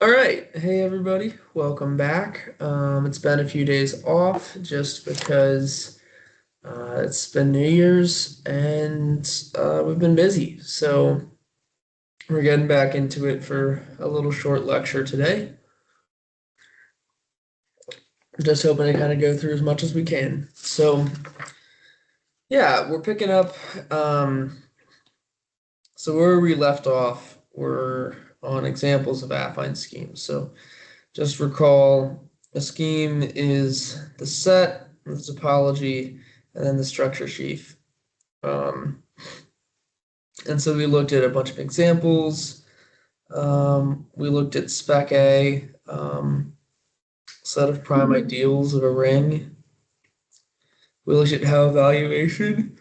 All right. Hey, everybody. Welcome back. It's been a few days off just because it's been New Year's and we've been busy. So we're getting back into it for a little short lecture today. Just hoping to kind of go through as much as we can. So, yeah, we're picking up. Um, so where we left off, we're on examples of affine schemes. So just recall a scheme is the set, the topology, and then the structure sheaf. Um, and so we looked at a bunch of examples. We looked at spec A, set of prime ideals of a ring. We looked at how evaluation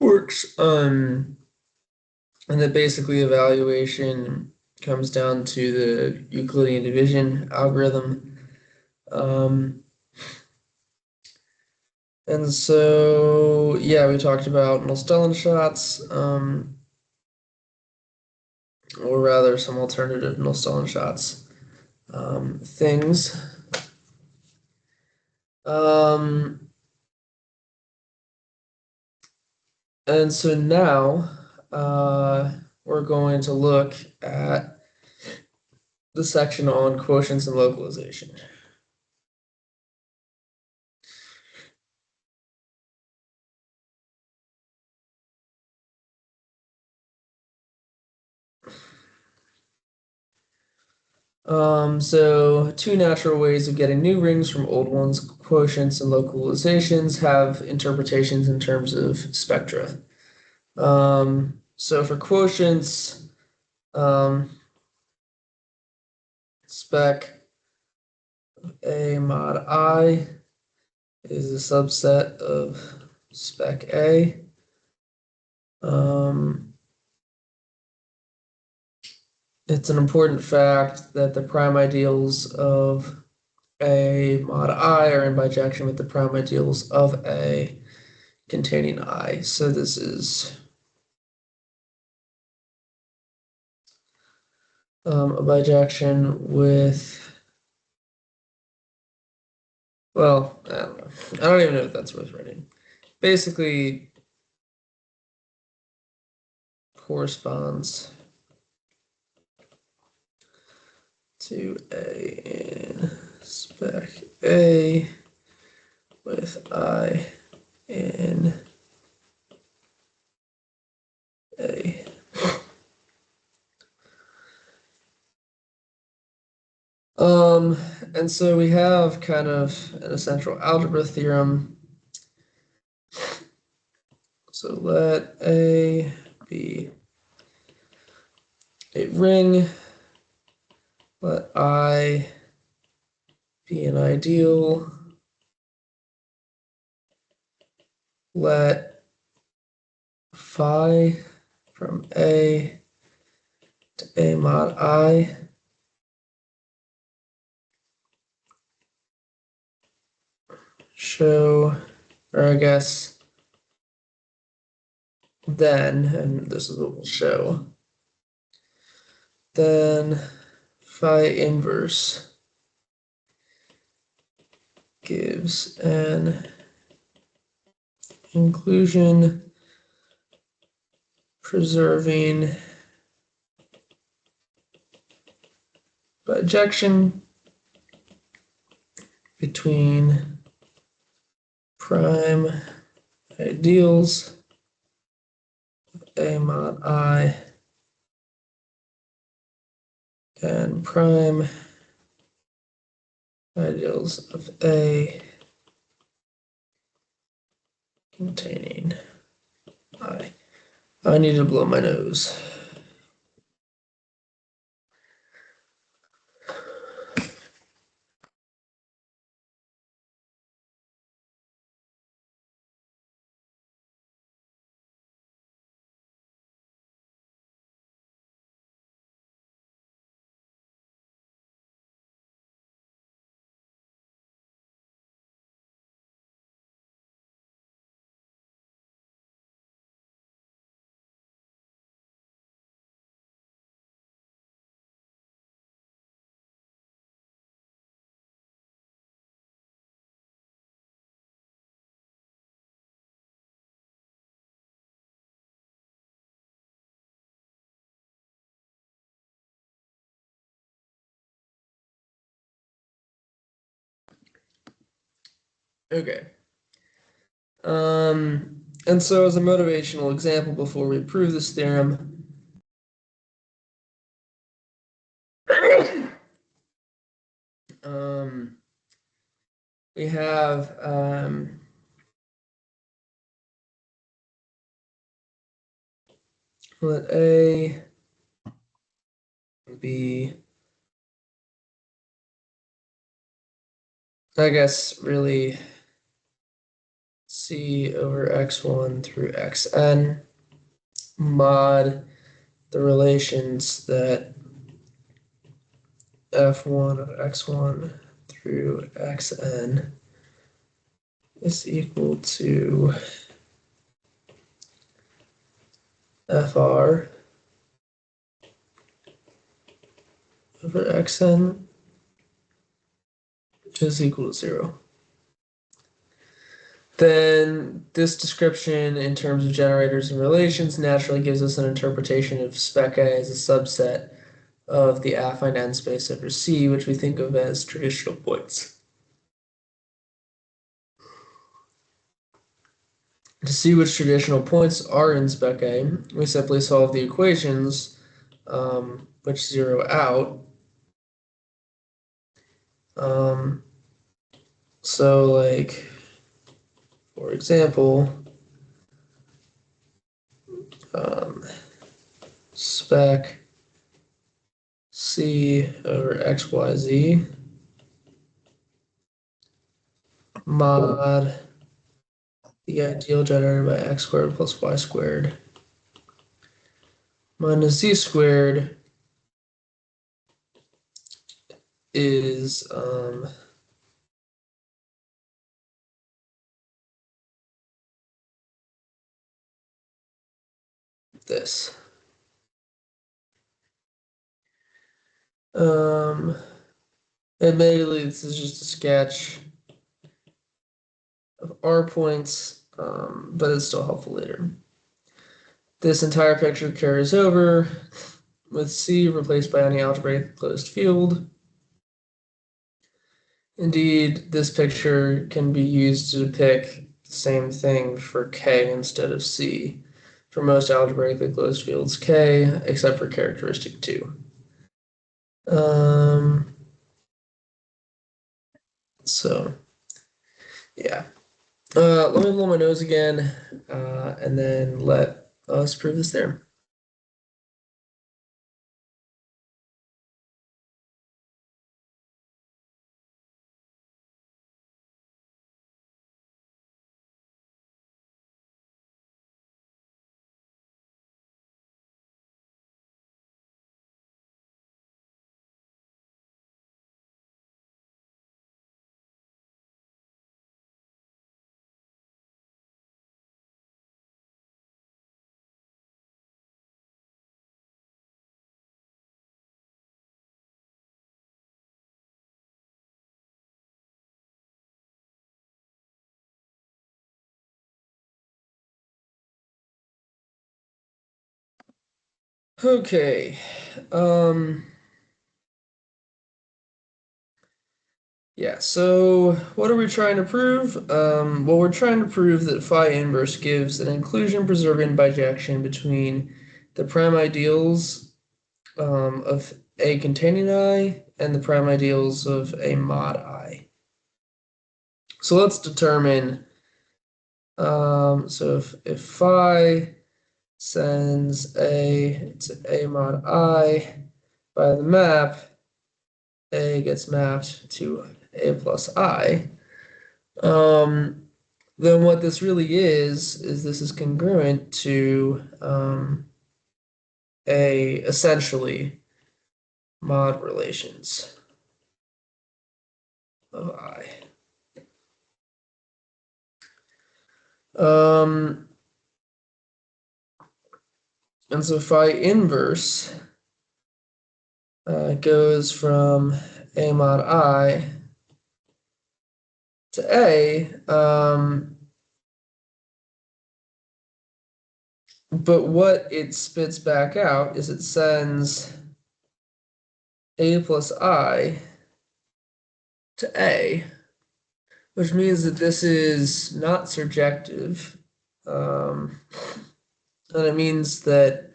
works. And that basically evaluation comes down to the Euclidean division algorithm. Um, And so, yeah, we talked about Null-Stellen shots, or rather some alternative Null-Stellen shots things. Um, and so now we're going to look at the section on quotients and localization. So two natural ways of getting new rings from old ones, quotients and localizations, have interpretations in terms of spectra. So for quotients, spec A mod I is a subset of spec A. It's an important fact that the prime ideals of A mod I are in bijection with the prime ideals of A containing I. So this is a bijection with, well, I don't know. I don't even know if that's worth writing. Basically corresponds to A in spec A with I in A. Um, and so we have kind of an essential algebra theorem. So let A be a ring, let I be an ideal, let phi from A to A mod I show, or I guess then, and this is what we'll show, then phi inverse gives an inclusion preserving bijection between prime ideals A mod I and prime ideals of A containing I. I need to blow my nose. Okay. And so as a motivational example before we prove this theorem, we have let A be, I guess, really C over x1 through xn mod the relations that f1 of x1 through xn is equal to fr over xn is equal to 0. Then this description in terms of generators and relations naturally gives us an interpretation of spec A as a subset of the affine n space over C, which we think of as traditional points. To see which traditional points are in spec A, we simply solve the equations which zero out. So like, for example, spec C over xyz mod the ideal generated by x squared plus y squared minus z squared is this. Admittedly, this is just a sketch of our points, but it's still helpful later. This entire picture carries over with C replaced by any algebraic closed field. Indeed, this picture can be used to depict the same thing for K instead of C for most algebraically closed fields K, except for characteristic 2. So, yeah. Let me blow my nose again, and then let us prove this theorem. Okay. Yeah, so what are we trying to prove? Well, we're trying to prove that phi inverse gives an inclusion-preserving bijection between the prime ideals of A containing I and the prime ideals of A mod I. So let's determine, so if phi sends A to A mod I by the map, A gets mapped to A plus I. Then what this really is this is congruent to a essentially mod relations of I. And so phi inverse goes from A mod I to A, but what it spits back out is it sends A plus I to A, which means that this is not surjective. And it means that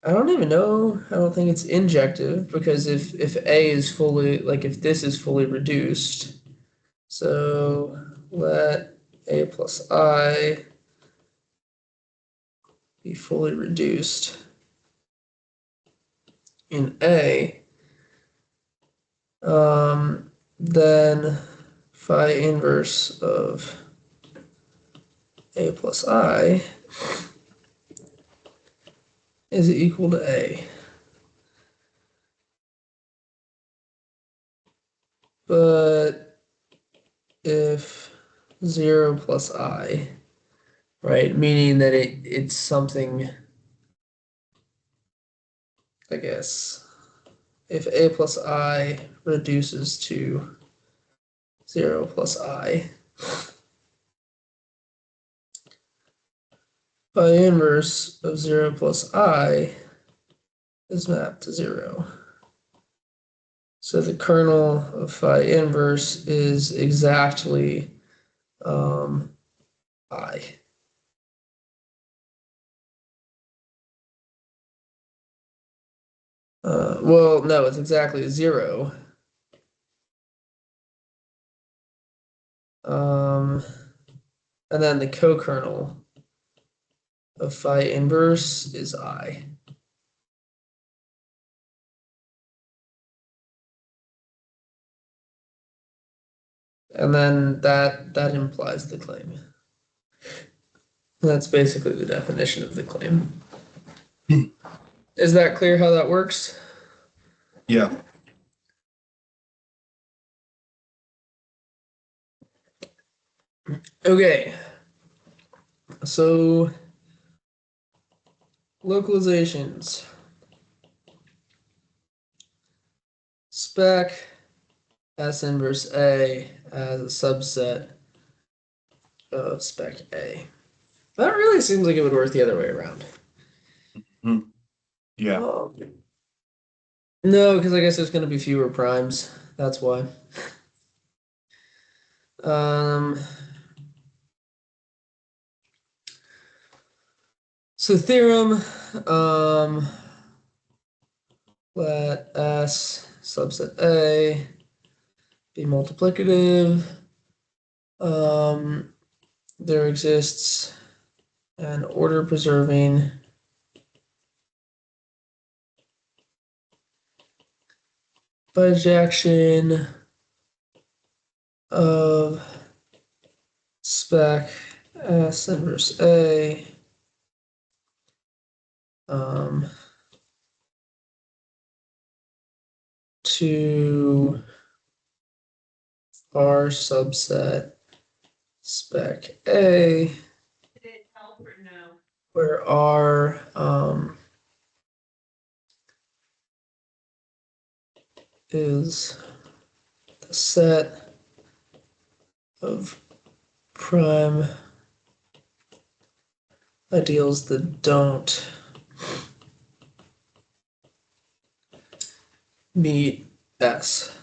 I don't even know. I don't think it's injective because if A is fully, like if this is fully reduced, so let A plus I be fully reduced in A, then phi inverse of A plus I is equal to A. But if 0 plus I, right, meaning that it's something, I guess, if A plus I reduces to 0 plus I, phi inverse of 0 plus I is mapped to 0. So the kernel of phi inverse is exactly I. Well, no, it's exactly 0. And then the co-kernel of phi inverse is I. And then that implies the claim. That's basically the definition of the claim. Is that clear how that works? Yeah. Okay. So localizations. Spec S inverse A as a subset of spec A. That really seems like it would work the other way around. Yeah. No, because I guess there's going to be fewer primes. That's why. Um, so theorem, let S subset A be multiplicative. There exists an order preserving bijection of spec S inverse A to R subset spec A, where R is the set of prime ideals that don't meet S,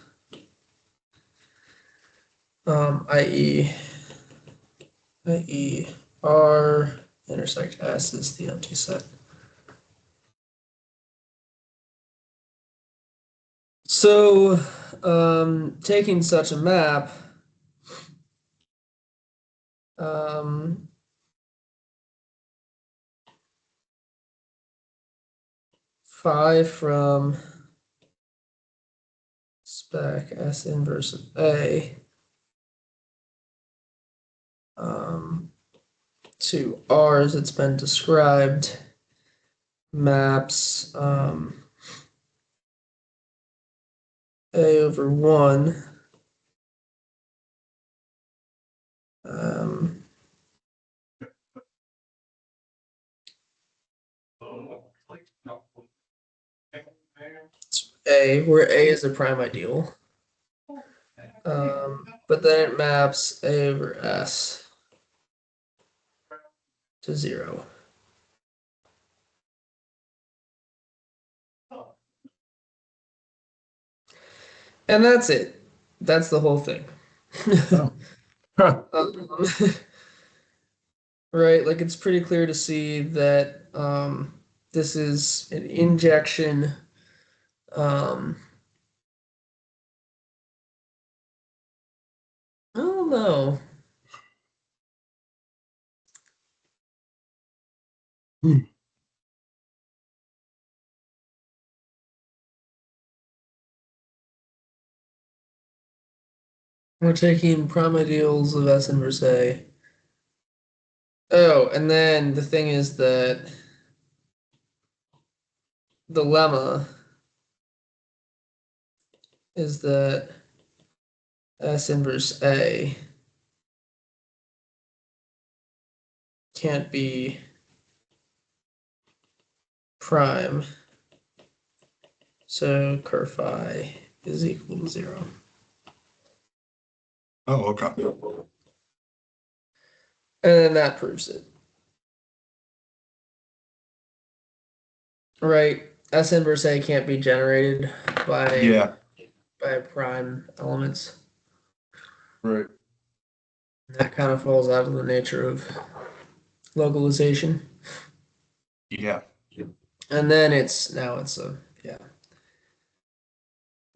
i.e. R intersect S is the empty set. So, taking such a map, phi from spec S inverse of A to R as it's been described maps A over 1 A, where A is a prime ideal. But then it maps A over S to 0. And that's it. That's the whole thing. Oh. Huh. Right, like it's pretty clear to see that this is an injection. Um, I don't know. Hmm. We're taking prime ideals of S inverse A. Oh, and then the thing is that the lemma is that S inverse A can't be prime, so ker phi is equal to 0. Oh, okay. And then that proves it. Right? S inverse A can't be generated by Yeah, prime elements. right. That kind of falls out of the nature of localization. Yeah. And then it's a yeah.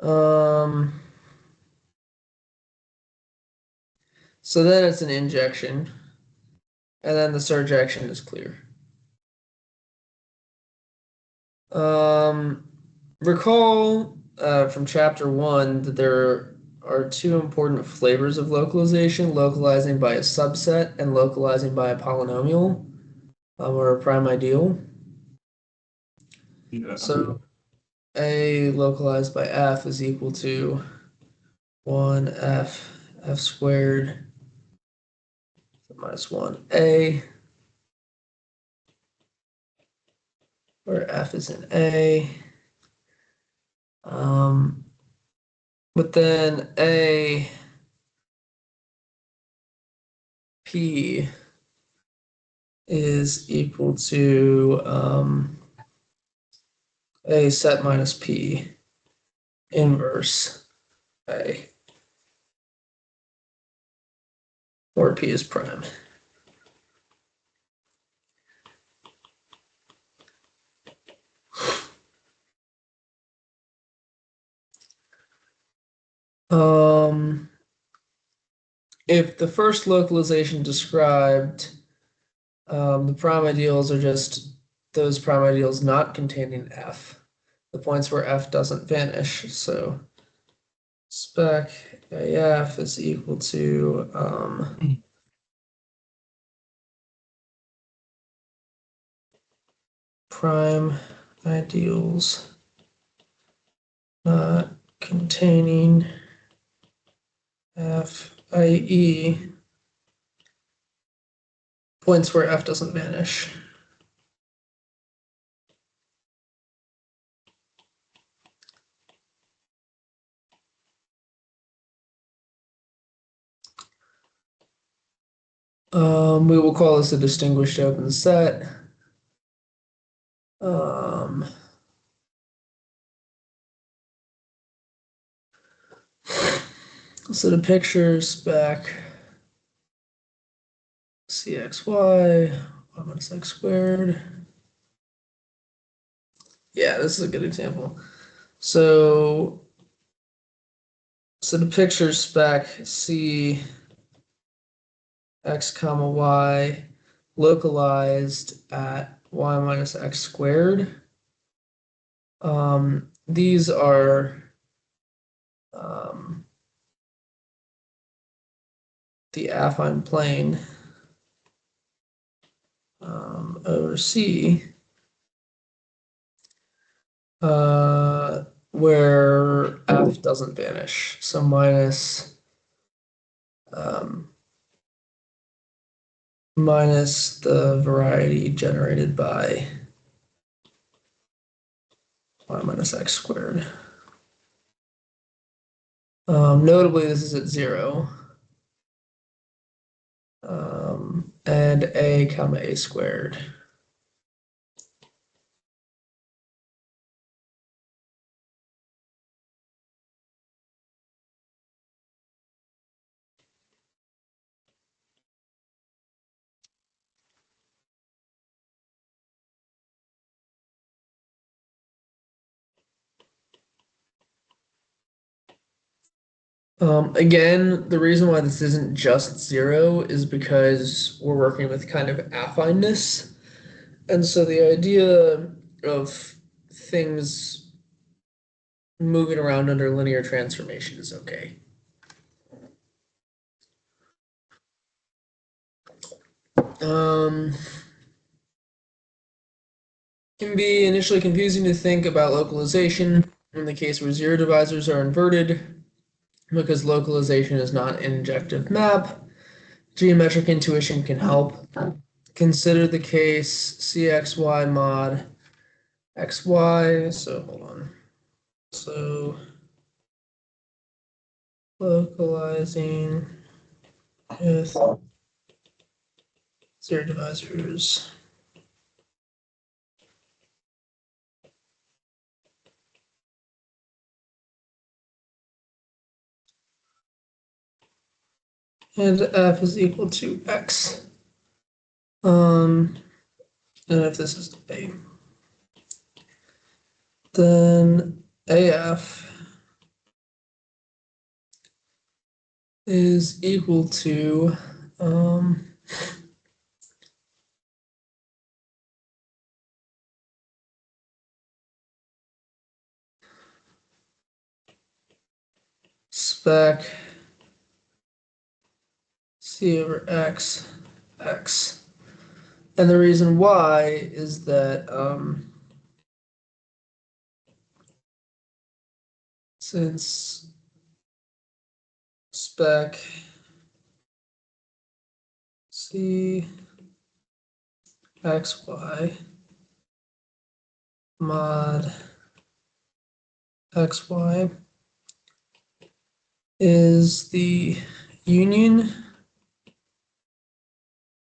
Um so then it's an injection, and then the surjection is clear. Um Recall from chapter 1 that there are two important flavors of localization, localizing by a subset and localizing by a polynomial, or a prime ideal. Yeah. So A localized by f is equal to 1f squared minus 1a, where f is in A. Um, but then A p is equal to A set minus p inverse A, where p is prime. Um, if the first localization described, the prime ideals are just those prime ideals not containing f, the points where f doesn't vanish. So spec AF is equal to prime ideals not containing f, i.e. points where f doesn't vanish. We will call this a distinguished open set. Um, so the picture spec cxy, y minus x squared. Yeah, this is a good example. So the picture spec C x comma y localized at y minus x squared. These are the affine plane over C, where f doesn't vanish. So um, minus the variety generated by y minus x squared. Notably, this is at 0. And a comma a squared. Again, the reason why this isn't just 0 is because we're working with kind of affineness. And so the idea of things moving around under linear transformation is okay. Can be initially confusing to think about localization in the case where zero divisors are inverted because localization is not an injective map. Geometric intuition can help. Consider the case CXY mod XY. So hold on. So localizing with zero divisors. And f is equal to x. And if this is a, then AF is equal to spec C over X, X. And the reason why is that since spec C XY mod XY is the union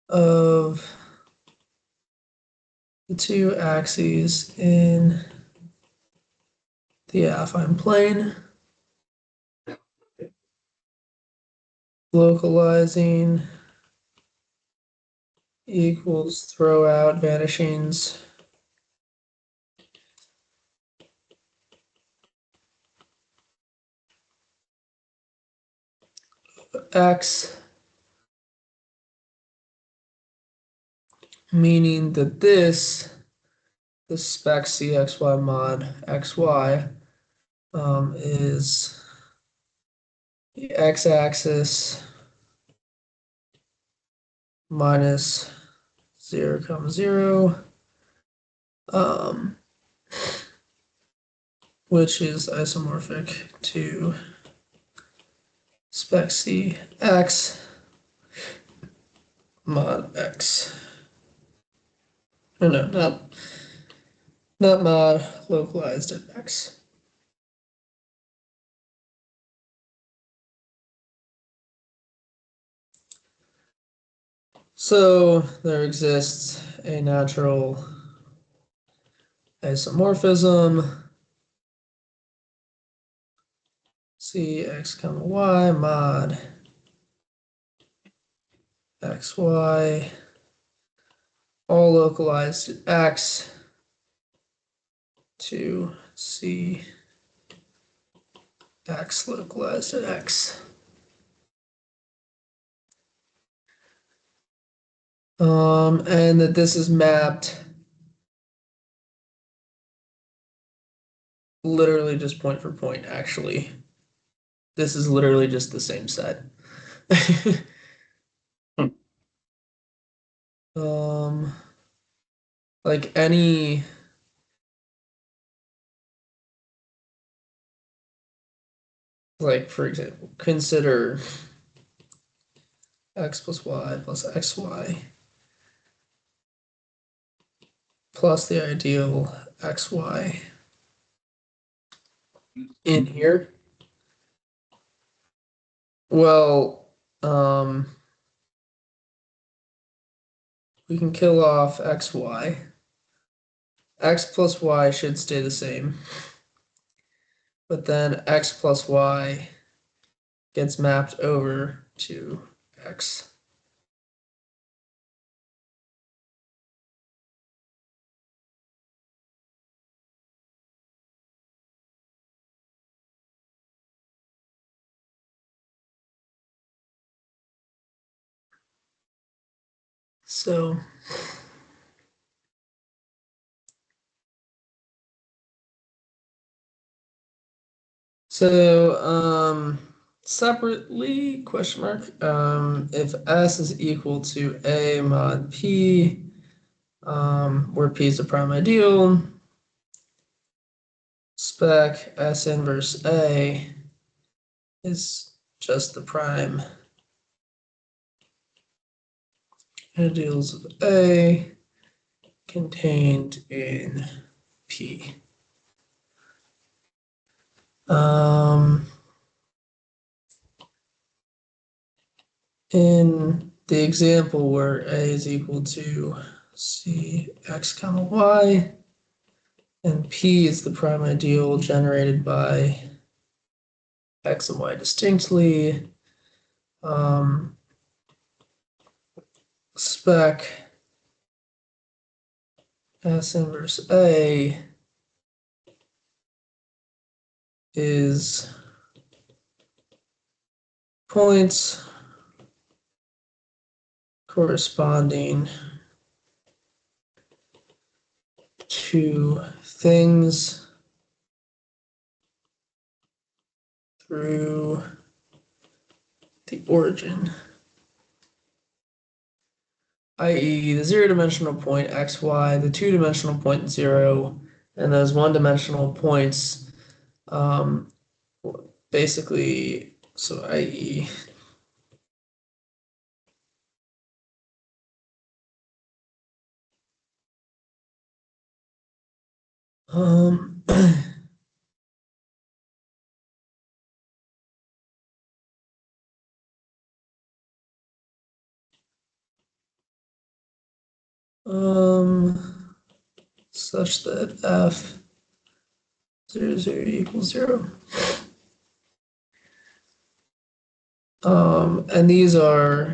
of the two axes in the affine plane, localizing equals throw out vanishings x, meaning that this, the spec CXY mod XY, is the x-axis minus 0, 0, which is isomorphic to spec C x mod x. Oh no, not mod, localized at x. So there exists a natural isomorphism C x comma y mod xy, all localized at x to C x localized at x. And that this is mapped literally just point for point, actually. This is literally just the same set. Like any like for example, consider x plus y plus xy plus the ideal xy in here. Well, we can kill off xy. X plus y should stay the same. But then x plus y gets mapped over to x. So separately, question mark, if S is equal to A mod P, where P is a prime ideal, spec S inverse A is just the prime ideals of A contained in P. In the example where A is equal to C x comma y, and P is the prime ideal generated by X and Y distinctly, spec S inverse A is points corresponding to things through the origin, i.e. the zero-dimensional point x, y, the two-dimensional point 0, and those one-dimensional points, basically, so i.e. Such that f 0, 0 equals 0. And these are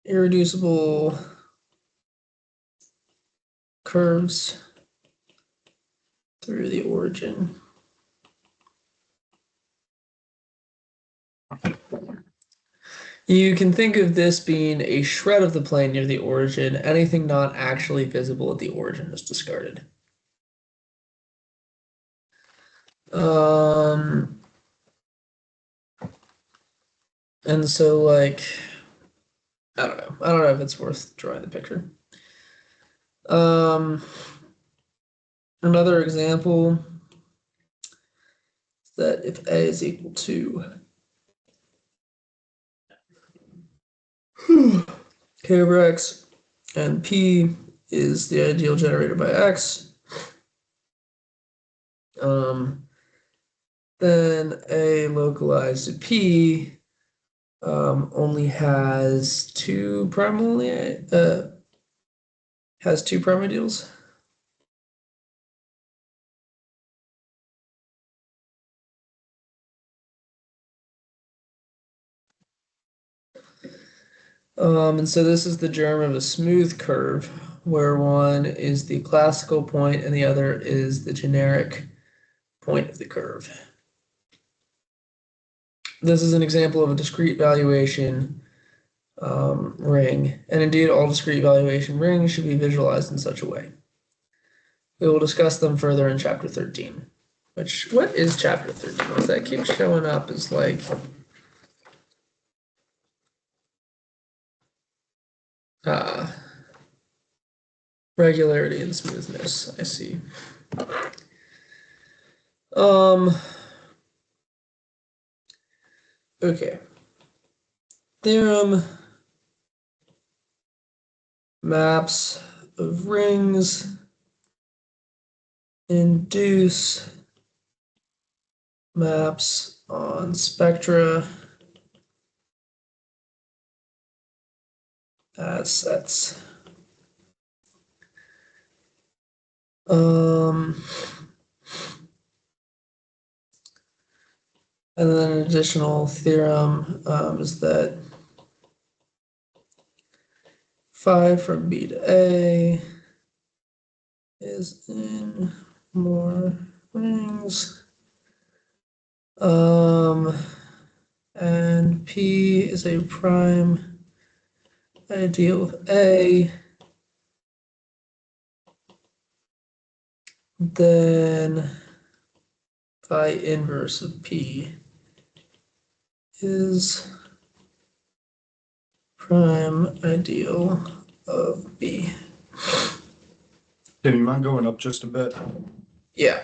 irreducible curves through the origin. You can think of this being a shred of the plane near the origin. Anything not actually visible at the origin is discarded. And so, like, I don't know. I don't know if it's worth drawing the picture. Another example is that if A is equal to K over X and P is the ideal generated by X, then A localized to P only has two prime ideals. And so this is the germ of a smooth curve, where one is the classical point and the other is the generic point of the curve. This is an example of a discrete valuation ring, and indeed all discrete valuation rings should be visualized in such a way. We will discuss them further in chapter 13. What is chapter 13? Because that keeps showing up as like regularity and smoothness. I see. Okay. Theorem maps of rings induce maps on spectra as sets. And then an additional theorem is that phi from B to A is in more rings. And P is a prime ideal of A, then phi inverse of P is prime ideal of B. Do you mind going up just a bit? Yeah.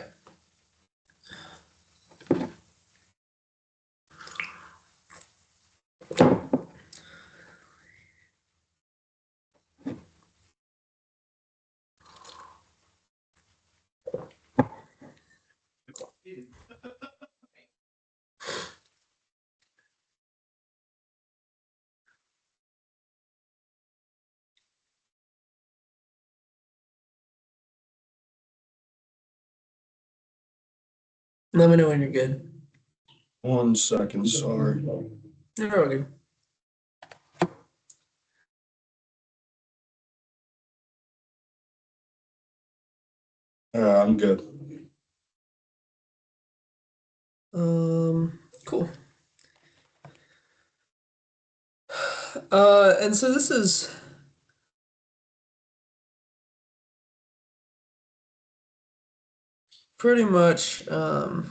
Let me know when you're good. 1 second, sorry. You're all good. I'm good. Cool. And so this is pretty much a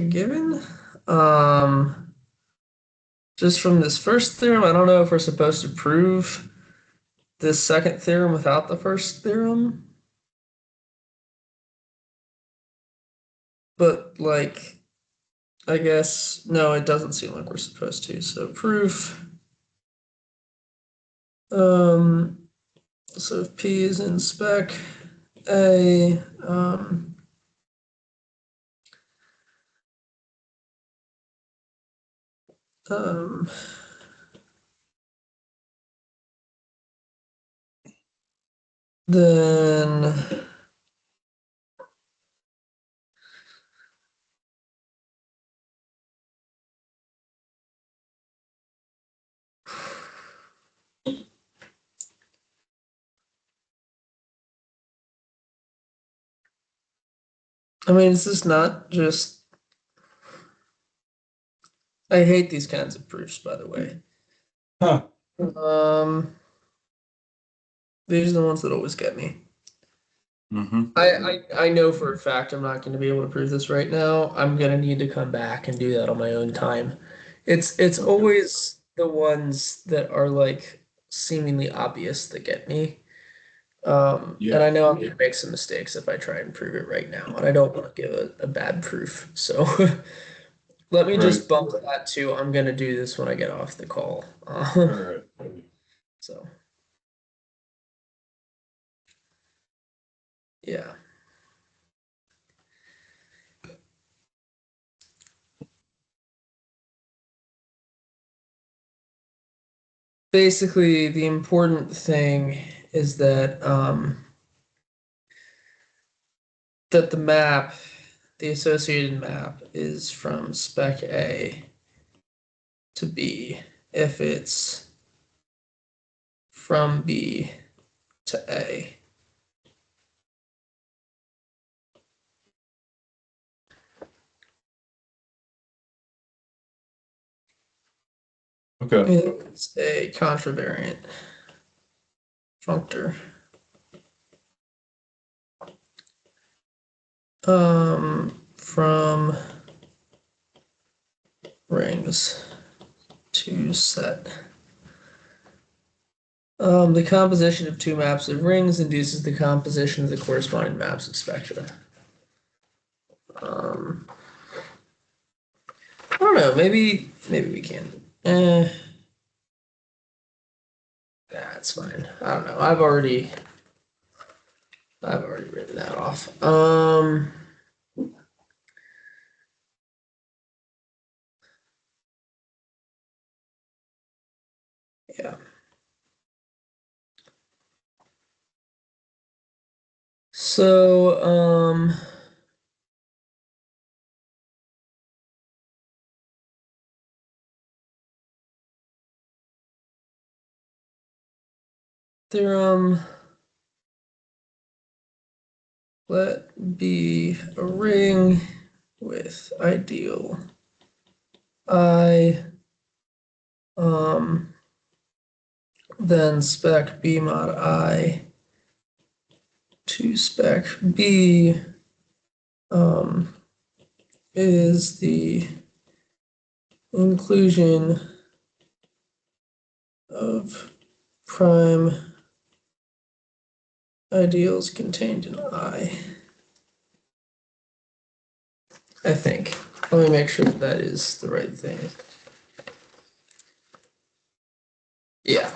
given. Just from this first theorem, I don't know if we're supposed to prove this second theorem without the first theorem. But like, I guess, no, it doesn't seem like we're supposed to. So proof. So if P is in spec A, then I mean, it's just not just. I hate these kinds of proofs, by the way. Huh. These are the ones that always get me. Mm-hmm. I know for a fact I'm not going to be able to prove this right now. I'm going to need to come back and do that on my own time. It's always the ones that are like seemingly obvious that get me. Yeah. And I know I'm going to make some mistakes if I try and prove it right now, and I don't want to give a bad proof. So let me just Right. bump that to I'm going to do this when I get off the call. All right. So yeah. Basically, the important thing is that the map, the associated map, is from spec A to B if it's from B to A. Okay. It's a contravariant functor. From rings to set. The composition of two maps of rings induces the composition of the corresponding maps of spectra. I don't know. Maybe we can. That's fine. I don't know. I've already written that off. Yeah. So, theorem, let be a ring with ideal I, then spec B mod I to spec B is the inclusion of prime ideals contained in I think. Let me make sure that is the right thing. Yeah.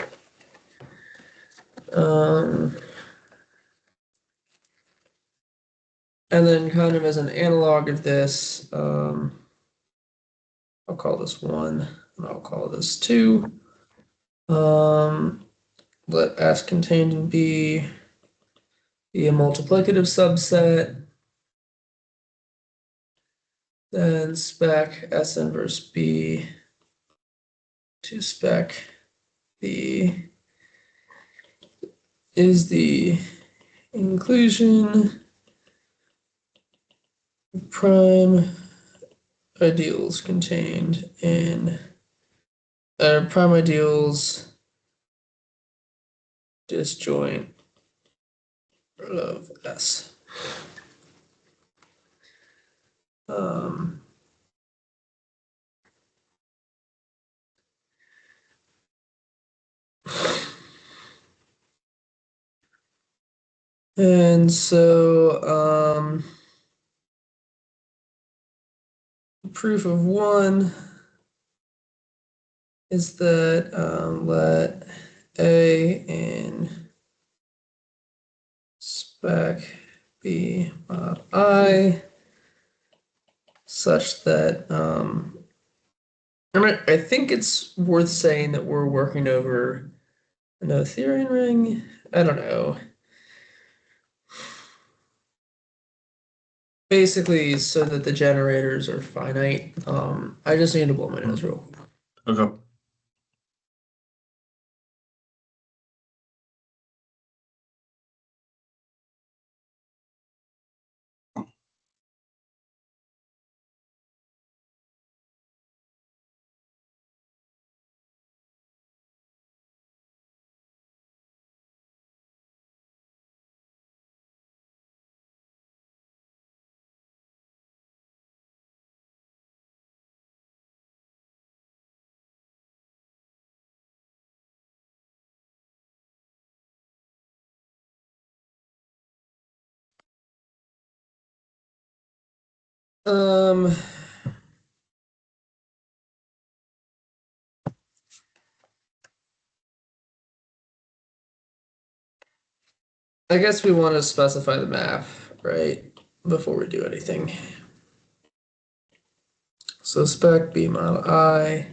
And then kind of as an analog of this, I'll call this 1 and I'll call this 2. Let S contained in B be a multiplicative subset. Then spec S inverse B to spec B is the inclusion of prime ideals contained in prime ideals disjoint of S. And so proof of 1 is that let A in spec B mod I such that I think it's worth saying that we're working over a Noetherian ring. I don't know. Basically, so that the generators are finite. I just need to blow my nose real quick. Okay. I guess we want to specify the map, right, before we do anything. So spec B model I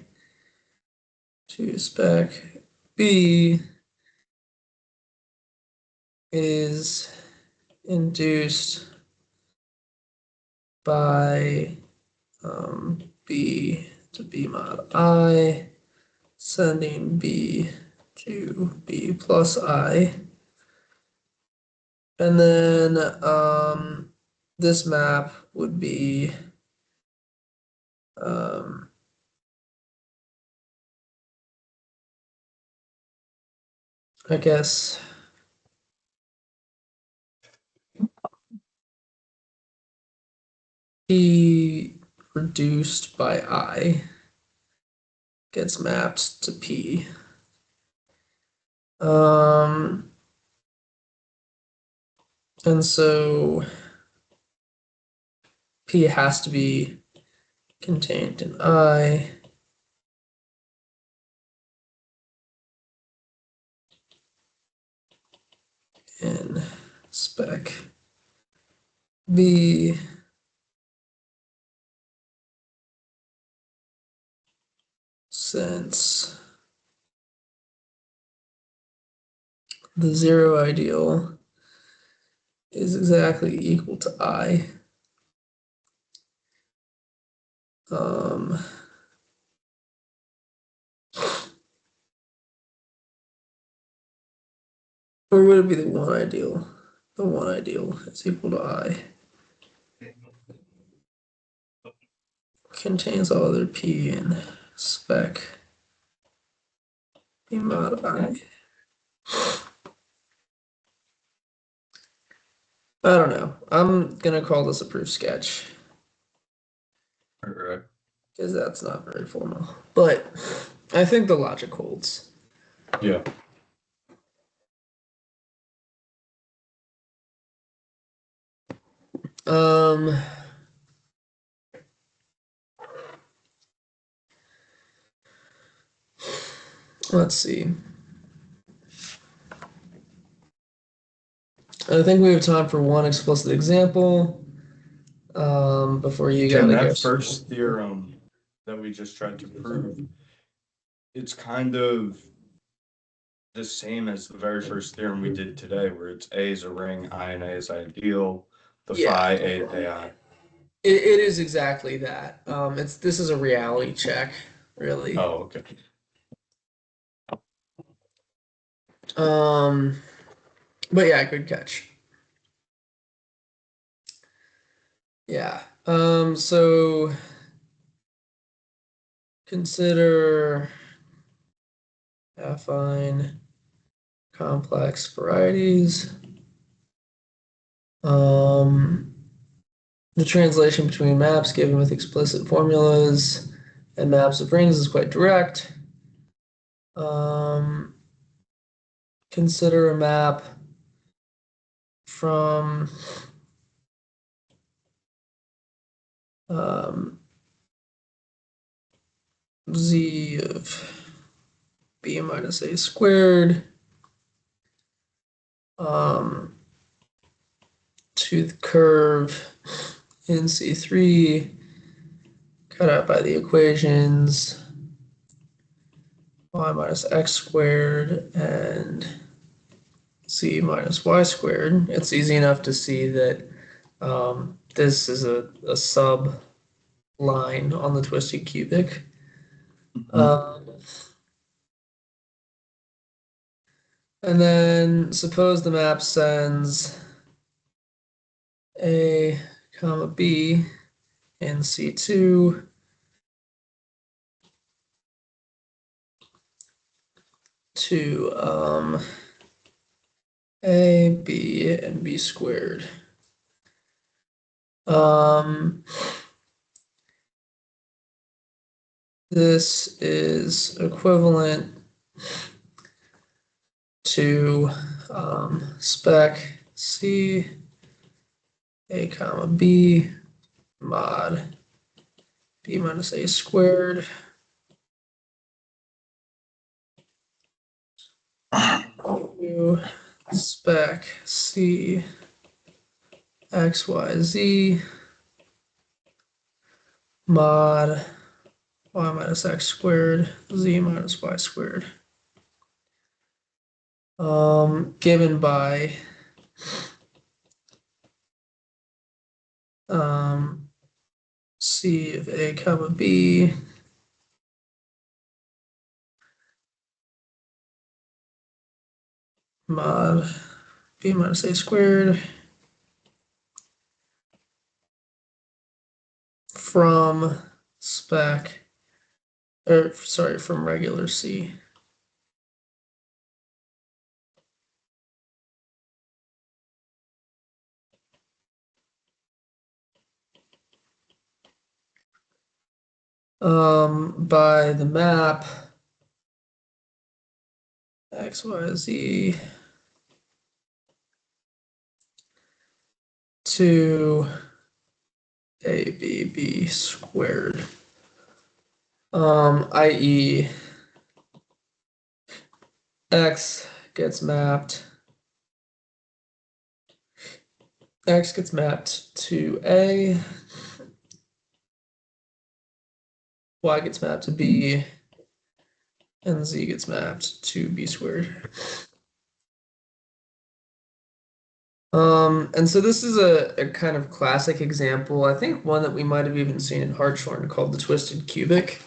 to spec B is induced by B to B mod I, sending B to B plus I. And then this map would be I guess P reduced by I gets mapped to P. And so P has to be contained in I. In spec B since the zero ideal is exactly equal to I. Or would it be the one ideal? The one ideal is equal to I. contains all other P in spec P mod I. I don't know. I'm gonna call this a proof sketch Alright. because that's not very formal. But I think the logic holds. Yeah. Let's see. I think we have time for one explicit example. Before you Tim, gotta go. that first theorem that we just tried to prove, it's kind of the same as the very first theorem we did today, where it's A is a ring, I and A is ideal, the Yeah. phi A to AI. It is exactly that. This is a reality check, really. Oh, okay. But yeah, good catch. Yeah. So consider affine complex varieties. The translation between maps given with explicit formulas and maps of rings is quite direct. Consider a map from z of b minus a squared to the curve in C3 cut out by the equations y minus x squared and z minus y squared. It's easy enough to see that this is a sub line on the twisted cubic. And then suppose the map sends A, comma B in C2 to A, B, and B squared. This is equivalent to spec C, A comma B mod B minus A squared to spec C XYZ mod y minus x squared z minus y squared. Given by C of A comma B mod B minus A squared from spec, or sorry, from regular C. By the map XYZ to ABB squared, i.e. X gets mapped to A, Y gets mapped to B, and Z gets mapped to B squared. And so this is a kind of classic example, I think one that we might have even seen in Hartshorn called the twisted cubic.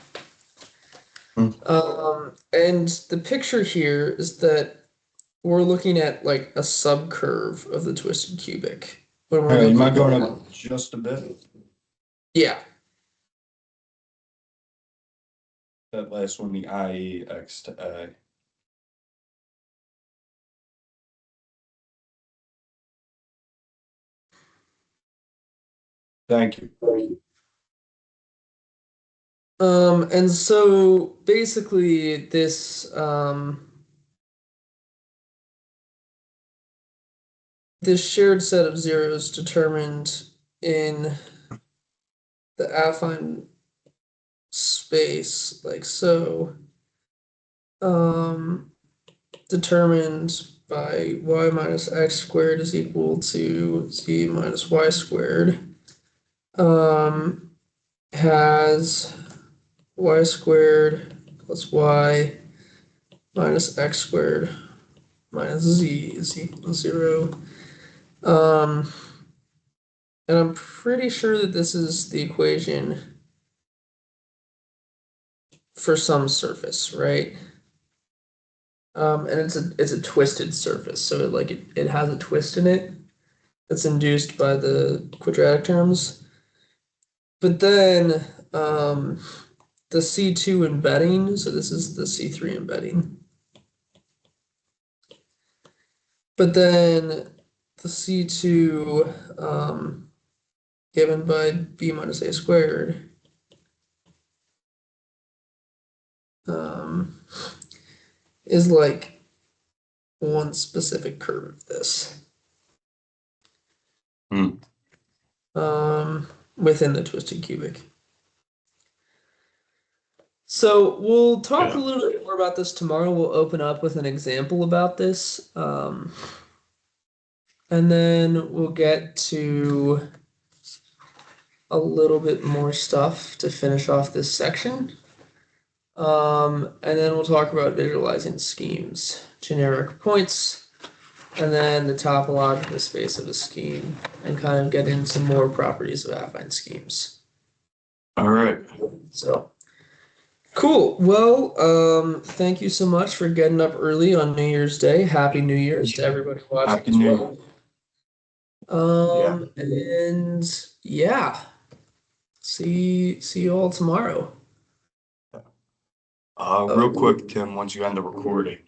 And the picture here is that we're looking at like a subcurve of the twisted cubic. When we're All right, you mind going up just a bit? Yeah. that last one, the IE X to A. Thank you. And so basically this shared set of zeros determined in the affine space, like so, determined by y minus x squared is equal to z minus y squared, has y squared plus y minus x squared minus z is equal to 0. And I'm pretty sure that this is the equation for some surface, right? And it's a twisted surface, so it has a twist in it that's induced by the quadratic terms. But then the C2 embedding, so this is the C3 embedding. But then the C2 given by b minus a squared is like one specific curve of this. Within the twisted cubic. So we'll talk a little bit more about this tomorrow. We'll open up with an example about this. And then we'll get to a little bit more stuff to finish off this section. And then we'll talk about visualizing schemes, generic points, and then the topological space of a scheme, and kind of get into more properties of affine schemes. All right. So, cool. Well, thank you so much for getting up early on New Year's Day. Happy New Year's to everybody watching. Happy New Year. And yeah, see you all tomorrow. Real quick, Tim, once you end the recording,